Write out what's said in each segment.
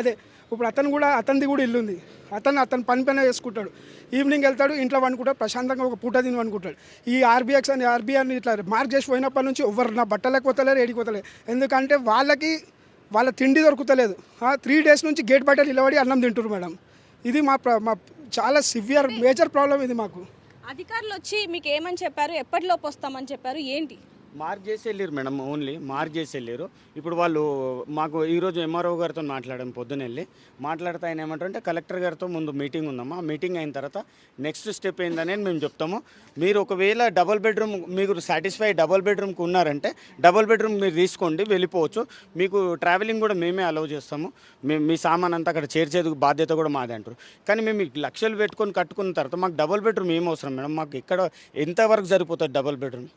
అదే ఇప్పుడు అతనిది కూడా ఇల్లు ఉంది. అతను పని చేసుకుంటాడు. ఈవినింగ్ వెళ్తాడు, ఇంట్లో వండుకుంటాడు, ప్రశాంతంగా ఒక పూట తిని వండుకుంటాడు. ఈ ఆర్బీఐ అని ఇట్లా మార్క్ చేసి పోయినప్పటి నుంచి ఎవరు నా బట్టలకు పోతలేరు, ఏడిపోతలేరు. ఎందుకంటే వాళ్ళ తిండి దొరుకుతలేదు. 3 days నుంచి గేట్ బయట నిలబడి అన్నం తింటారు మేడం. ఇది మా చాలా సివియర్ మేజర్ ప్రాబ్లం ఇది మాకు. అధికారులు వచ్చి మీకు ఏమని చెప్పారు, ఎప్పటిలోపు వస్తామని చెప్పారు, ఏంటి? మార్క్ చేసి వెళ్ళారు మేడం, ఓన్లీ మార్క్ చేసి వెళ్ళారు. ఇప్పుడు వాళ్ళు మాకు ఈరోజు ఎంఆర్ఓ గారితో మాట్లాడాము, పొద్దున వెళ్ళి మాట్లాడితే ఆయన ఏమంటారంటే కలెక్టర్ గారితో ముందు మీటింగ్ ఉందమ్మా, మీటింగ్ అయిన తర్వాత నెక్స్ట్ స్టెప్ ఏందనేది మేము చెప్తాము. మీరు ఒకవేళ డబుల్ బెడ్రూమ్ మీరు సాటిస్ఫై డబుల్ బెడ్రూమ్కి ఉన్నారంటే డబుల్ బెడ్రూమ్ మీరు తీసుకోండి, వెళ్ళిపోవచ్చు. మీకు ట్రావెలింగ్ కూడా మేమే అలౌ చేస్తాము. మీ సామాన్ అంతా అక్కడ చేర్చేది బాధ్యత కూడా మాదే అంటారు. కానీ మేము లక్షలు పెట్టుకొని కట్టుకున్న తర్వాత మాకు డబుల్ బెడ్రూమ్ ఏం అవసరం మేడం? మాకు ఇక్కడ ఎంతవరకు సరిపోతుంది డబుల్ బెడ్రూమ్?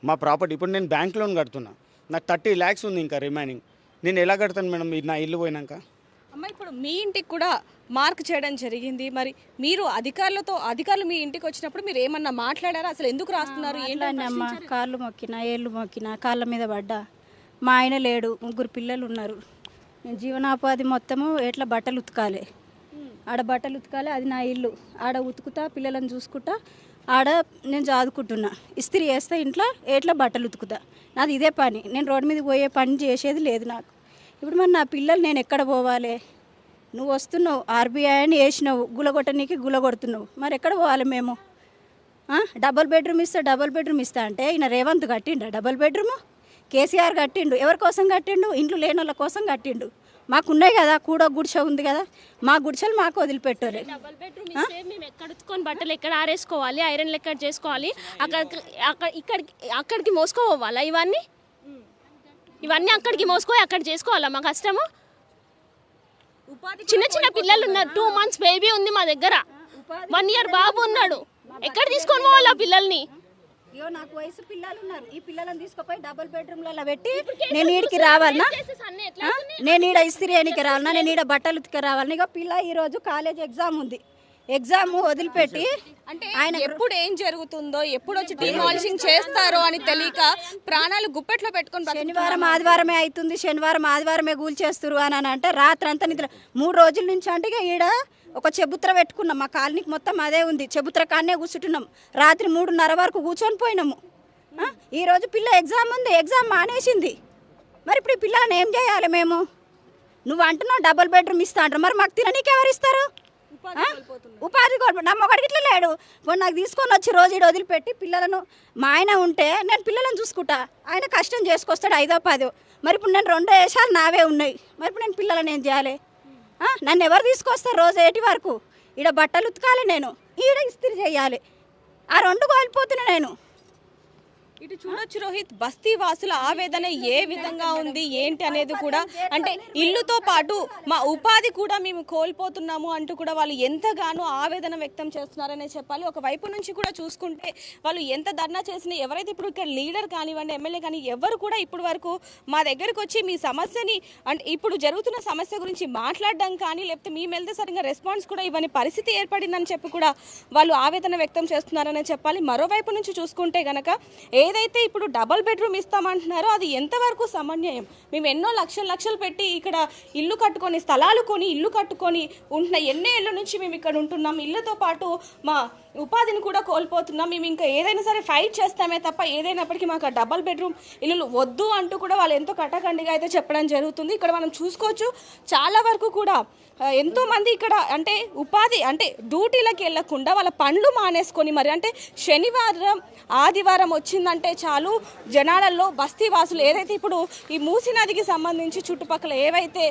మా ప్రాపర్టీ ఇప్పుడు నేను బ్యాంక్ లోన్ కడుతున్నా, నాకు 30 lakhs ఉంది ఇంకా రిమైనింగ్. నేను ఎలా కడతాను మేడం నా ఇల్లు పోయినాక? అమ్మ, ఇప్పుడు మీ ఇంటికి కూడా మార్క్ చేయడం జరిగింది. మరి మీరు అధికారులు మీ ఇంటికి వచ్చినప్పుడు మీరు ఏమన్నా మాట్లాడారా? అసలు ఎందుకు రాస్తున్నారు? ఏంటమ్మా, కాళ్ళు మొక్కినా, ఏళ్ళు మొక్కినా, కాళ్ళ మీద పడ్డా. మా ఆయన లేడు, 3 పిల్లలు ఉన్నారు. నేను జీవనోపాధి మొత్తము ఎట్లా బట్టలు ఉతకాలి, ఆడ బట్టలు ఉతకాలి, అది నా ఇల్లు. ఆడ ఉతుకుతా, పిల్లలను చూసుకుంటా, ఆడ నేను చదువుకుంటున్నా. ఇస్త్రీ చేస్తే ఇంట్లో ఎట్లా బట్టలు ఉతుకుతా. నాది ఇదే పని. నేను రోడ్డు మీద పోయే పని చేసేది లేదు నాకు. ఇప్పుడు మరి నా పిల్లలు నేను ఎక్కడ పోవాలి? నువ్వు వస్తున్నావు, ఆర్బీఐ అని వేసినావు, గులగొట్టనీకి గులగొడుతున్నావు, మరి ఎక్కడ పోవాలి మేము? డబుల్ బెడ్రూమ్ ఇస్తా అంటే ఈయన రేవంత్ కట్టిండు డబుల్ బెడ్రూము, కేసీఆర్ కట్టిండు. ఎవరి కోసం కట్టిండు? ఇంట్లో లేని వాళ్ళ కోసం కట్టిండు. మాకున్నాయి కదా, కూడా గుడిసె ఉంది కదా, మా గుడిసెలు మాకు వదిలిపెట్టారు. డబుల్ బెడ్రూమ్ ఇస్తే మేము ఎక్కడ ఉతుకొని బట్టలు ఎక్కడ ఆరేసుకోవాలి, ఐరన్లు ఎక్కడ చేసుకోవాలి, అక్కడికి మోసుకోవాలా? ఇవన్నీ అక్కడికి మోసుకోవాలి, అక్కడ చేసుకోవాలా? మా కష్టము. చిన్న పిల్లలు ఉన్నారు, 2 months బేబీ ఉంది మా దగ్గర, 1 year బాబు ఉన్నాడు. ఎక్కడ తీసుకొని పోవాలి ఆ పిల్లల్ని? అయ్యో, నాకు వయసు పిల్లలు ఉన్నారు. ఈ పిల్లలను తీసుకుపోయి డబుల్ బెడ్రూమ్లలో పెట్టి నేను ఈడికి రావాలనా? నేను ఈడ ఇస్త్రీ అనికి రావాలనా? నేను ఈడ బట్టలు ఉతికి రావాలనా? ఇక పిల్ల ఈరోజు కాలేజ్ ఎగ్జామ్ ఉంది, ఎగ్జామ్ వదిలిపెట్టి అంటే ఆయన ఎప్పుడు ఏం జరుగుతుందో, ఎప్పుడు వచ్చి డిమాలిషింగ్ చేస్తారో అని తెలియక ప్రాణాలు గుప్పెట్లో పెట్టుకొని శనివారం ఆదివారమే అవుతుంది, శనివారం ఆదివారమే కూల్చేస్తారు అని అంటే రాత్రంతా నిద్ర. 3 రోజుల నుంచి అంటే ఇక ఈడ ఒక చెబుత్ర పెట్టుకున్నాం. మా కాలనీకి మొత్తం అదే ఉంది, చెబుత్ర కాడనే కూర్చుంటున్నాం. రాత్రి 3:30 వరకు కూర్చొని పోయినాము. ఈరోజు పిల్ల ఎగ్జామ్ ఉంది, ఎగ్జామ్ మానేసింది. మరి ఇప్పుడు ఈ పిల్లని ఏం చేయాలి మేము? నువ్వు అంటున్నావు డబుల్ బెడ్రూమ్ ఇస్తా అంటారు, మరి మాకు తిననీకి ఎవరు ఇస్తారు? ఉపాధి కోల్పోయి నా మొగడికి ఇట్లా లేడు. ఇప్పుడు నాకు తీసుకొని వచ్చి రోజు ఇటు వదిలిపెట్టి పిల్లలను, మా ఆయన ఉంటే నేను పిల్లలను చూసుకుంటా, ఆయన కష్టం చేసుకొస్తాడు 5ో 10. మరి ఇప్పుడు నేను 2 వేషాలు నావే ఉన్నాయి, మరి ఇప్పుడు నేను పిల్లలను ఏం చేయాలి? నన్ను ఎవరు తీసుకొస్తారు రోజు 8 వరకు? ఈడ బట్టలు ఉతకాలి, నేను ఈడ ఇస్త్రీ చేయాలి. ఆ 2 కోల్పోతున్నా నేను. ఇటు చూడొచ్చు రోహిత్, బస్తీ వాసుల ఆవేదన ఏ విధంగా ఉంది ఏంటి అనేది కూడా. అంటే ఇల్లుతో పాటు మా ఉపాధి కూడా మేము కోల్పోతున్నాము అంటూ కూడా వాళ్ళు ఎంతగానో ఆవేదన వ్యక్తం చేస్తున్నారనే చెప్పాలి. ఒక వైపు నుంచి కూడా చూసుకుంటే వాళ్ళు ఎంత ధర్నా చేసినా, ఎవరైతే ఇప్పుడు ఇక్కడ లీడర్ కానివ్వండి, ఎమ్మెల్యే కానీ ఎవరు కూడా ఇప్పటి వరకు మా దగ్గరకు వచ్చి మీ సమస్యని, అంటే ఇప్పుడు జరుగుతున్న సమస్య గురించి మాట్లాడడం కానీ, లేకపోతే మేము వెళ్తే సరిగ్గా రెస్పాన్స్ కూడా ఇవ్వని పరిస్థితి ఏర్పడిందని చెప్పి కూడా వాళ్ళు ఆవేదన వ్యక్తం చేస్తున్నారనే చెప్పాలి. మరోవైపు నుంచి చూసుకుంటే గనక ఏదైతే ఇప్పుడు డబుల్ బెడ్రూమ్ ఇస్తామంటున్నారో అది ఎంతవరకు సమన్వయం? మేము ఎన్నో లక్షలు పెట్టి ఇక్కడ ఇల్లు కట్టుకొని, స్థలాలు కొని, ఇల్లు కట్టుకొని ఉంటున్న ఎన్నేళ్ళ నుంచి మేము ఇక్కడ ఉంటున్నాం. ఇళ్ళతో పాటు మా ఉపాధిని కూడా కోల్పోతున్నాం. మేము ఇంకా ఏదైనా సరే ఫైట్ చేస్తామే తప్ప ఏదైనప్పటికీ మాకు డబుల్ బెడ్రూమ్ ఇల్లు వద్దు అంటూ కూడా వాళ్ళు ఎంతో కటకండిగా అయితే చెప్పడం జరుగుతుంది. ఇక్కడ మనం చూసుకోవచ్చు, చాలా వరకు కూడా ఎంతోమంది ఇక్కడ అంటే ఉపాధి అంటే డ్యూటీలకు వెళ్ళకుండా వాళ్ళ పనులు మానేసుకొని, మరి అంటే శనివారం ఆదివారం వచ్చిందంటే చాలు జనాలలో బస్తీ వాసులు ఏదైతే ఇప్పుడు ఈ మూసీ నదికి సంబంధించి చుట్టుపక్కల ఏవైతే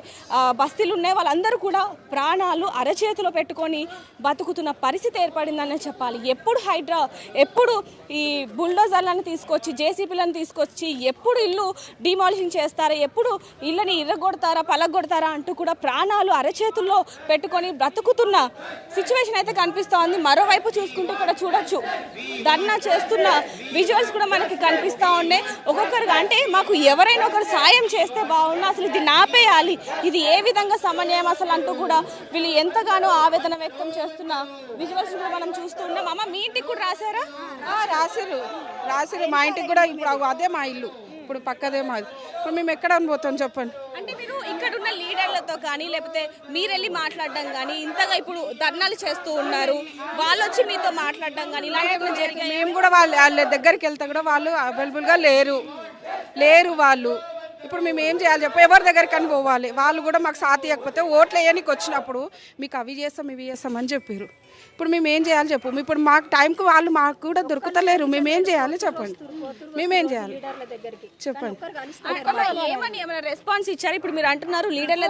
బస్తీలు ఉన్నాయో వాళ్ళందరూ కూడా ప్రాణాలు అరచేతిలో పెట్టుకొని బతుకుతున్న పరిస్థితి ఏర్పడిందనే చెప్పాలి. ఎప్పుడు ఈ బుల్డోజర్లను తీసుకొచ్చి, జేసీబీలను తీసుకొచ్చి ఎప్పుడు ఇల్లు డిమాలిషింగ్ చేస్తారా, ఎప్పుడు ఇళ్ళని ఇర్రగొడతారా, పలగొడతారా అంటూ కూడా ప్రాణాలు అరచేతుల్లో పెట్టుకొని బ్రతుకుతున్న సిచ్యువేషన్ అయితే కనిపిస్తూ ఉంది. మరోవైపు చూసుకుంటే ఇక్కడ చూడొచ్చు, ధర్నా చేస్తున్న విజువల్స్ కూడా మనకి కనిపిస్తూ ఉన్నాయి. ఒక్కొక్కరుగా అంటే మాకు ఎవరైనా ఒకరు సాయం చేస్తే బాగున్నా, అసలు ఇది నాపేయాలి, ఇది ఏ విధంగా సమన్వయం అసలు అంటూ కూడా వీళ్ళు ఎంతగానో ఆవేదన వ్యక్తం చేస్తున్న విజువల్స్ కూడా మనం చూస్తూ ఉన్నాం. అమ్మ, మీ ఇంటికి కూడా రాశారా? రాసిరు మా ఇంటికి కూడా. ఇప్పుడు అదే మా ఇల్లు, ఇప్పుడు పక్కదే మాది. ఇప్పుడు మేము ఎక్కడ పోతాం చెప్పండి? అంటే మీరు ఇక్కడ ఉన్న లీడర్లతో కానీ లేకపోతే మీరు వెళ్ళి మాట్లాడడం కానీ ఇంతగా ఇప్పుడు ధర్నాలు చేస్తూ ఉన్నారు, వాళ్ళు వచ్చి మీతో మాట్లాడడం కానీ ఇలాంటివి జరిగాయి? మేము కూడా వాళ్ళ దగ్గరికి వెళ్తే కూడా వాళ్ళు అవైలబుల్గా లేరు వాళ్ళు. ఇప్పుడు మేము ఏం చేయాలి చెప్పు, ఎవరి దగ్గరికి అని పోవాలి? వాళ్ళు కూడా మాకు సాథ్ ఇవ్వకపోతే ఓట్లు వేయడానికి వచ్చినప్పుడు మీకు అవి చేస్తాం ఇవి చేస్తాం అని చెప్పారు. ఇప్పుడు మేము ఏం చేయాలి చెప్పు? ఇప్పుడు మాకు టైంకి వాళ్ళు మాకు కూడా దొరుకుతలేరు. మేమేం చేయాలి చెప్పండి, మేమేం చేయాలి చెప్పండి. ఏమని ఏమైనా రెస్పాన్స్ ఇచ్చారు? ఇప్పుడు మీరు అంటున్నారు లీడర్ల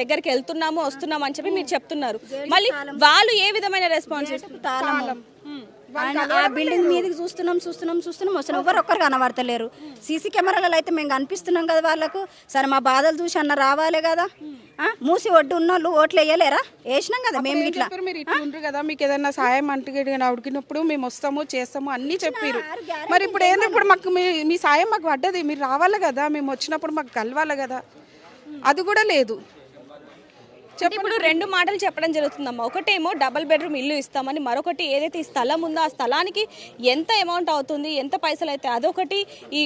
దగ్గరికి వెళ్తున్నాము వస్తున్నాము అని చెప్పి మీరు చెప్తున్నారు, మళ్ళీ వాళ్ళు ఏ విధమైన రెస్పాన్స్ ఇస్తారు? ఆ బిల్డింగ్ మీదకి చూస్తున్నాం అసలు ఒక్కరు కనబడతలేరు. సీసీ కెమెరాలలో అయితే మేము కనిపిస్తున్నాం కదా వాళ్ళకు. సరే మా బాధలు చూసి అన్న రావాలి కదా. మూసి ఒడ్డు ఉన్న వాళ్ళు ఓట్లు వేయలేరా? వేసినాం కదా మేము ఇట్లా. మీరు ఇట్లా ఉంటారు కదా, మీకు ఏదైనా సాయం అంటే అడిగినప్పుడు మేము వస్తాము చేస్తాము అన్నీ చెప్పారు. మరి ఇప్పుడు ఏంది, ఇప్పుడు మాకు మీ సాయం మాకు పడ్డది, మీరు రావాలి కదా, మేము వచ్చినప్పుడు మాకు కలవాలి కదా, అది కూడా లేదు. ఇప్పుడు రెండు మాటలు చెప్పడం జరుగుతుందమ్మా. ఒకటేమో డబుల్ బెడ్రూమ్ ఇల్లు ఇస్తామని, మరొకటి ఏదైతే ఈ స్థలం ఉందో ఆ స్థలానికి ఎంత అమౌంట్ అవుతుంది, ఎంత పైసలు అయితే అదొకటి. ఈ